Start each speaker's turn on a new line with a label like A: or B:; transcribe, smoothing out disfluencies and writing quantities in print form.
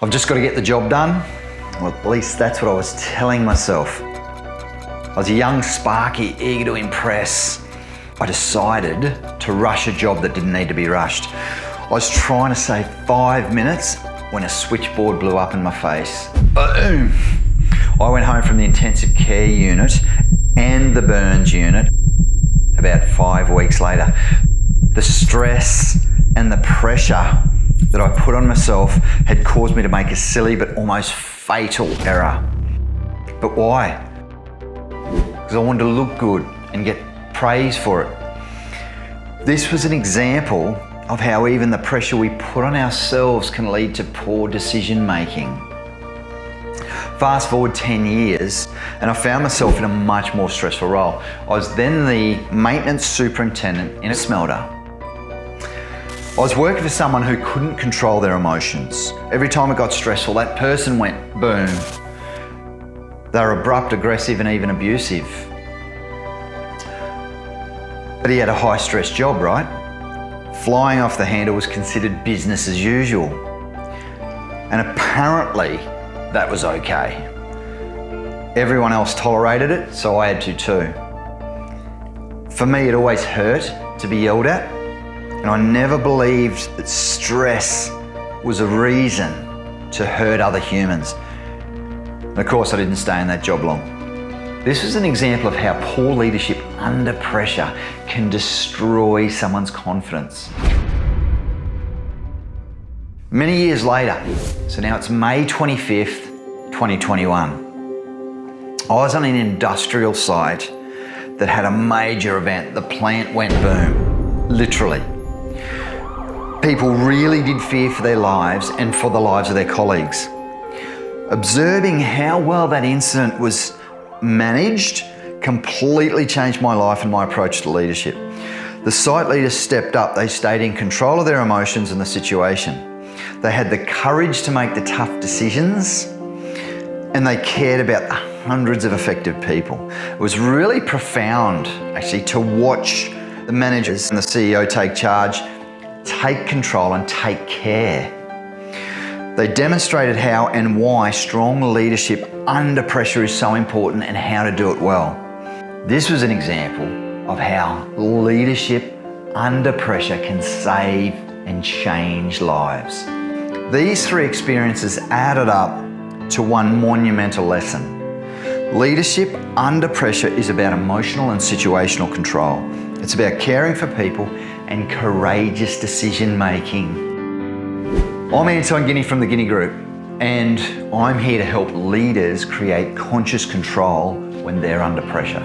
A: I've just got to get the job done. Well, at least that's what I was telling myself. I was a young sparky, eager to impress. I decided to rush a job that didn't need to be rushed. I was trying to save 5 minutes when a switchboard blew up in my face. Boom! I went home from the intensive care unit and the burns unit about 5 weeks later. The stress and the pressure that I put on myself had caused me to make a silly but almost fatal error. But why? Because I wanted to look good and get praise for it. This was an example of how even the pressure we put on ourselves can lead to poor decision making. Fast forward 10 years and I found myself in a much more stressful role. I was then the maintenance superintendent in a smelter. I was working for someone who couldn't control their emotions. Every time it got stressful, that person went boom. They were abrupt, aggressive, and even abusive. But he had a high stress job, right? Flying off the handle was considered business as usual. And apparently that was okay. Everyone else tolerated it, so I had to too. For me, it always hurt to be yelled at. And I never believed that stress was a reason to hurt other humans. And of course, I didn't stay in that job long. This is an example of how poor leadership under pressure can destroy someone's confidence. Many years later, so now it's May 25th, 2021. I was on an industrial site that had a major event. The plant went boom, literally. People really did fear for their lives and for the lives of their colleagues. Observing how well that incident was managed completely changed my life and my approach to leadership. The site leaders stepped up. They stayed in control of their emotions and the situation. They had the courage to make the tough decisions and they cared about the hundreds of affected people. It was really profound, actually, to watch the managers and the CEO take charge, take control and take care. They demonstrated how and why strong leadership under pressure is so important and how to do it well. This was an example of how leadership under pressure can save and change lives. These three experiences added up to one monumental lesson. Leadership under pressure is about emotional and situational control. It's about caring for people and courageous decision making. I'm Anton Guinea from the Guinea Group, and I'm here to help leaders create conscious control when they're under pressure.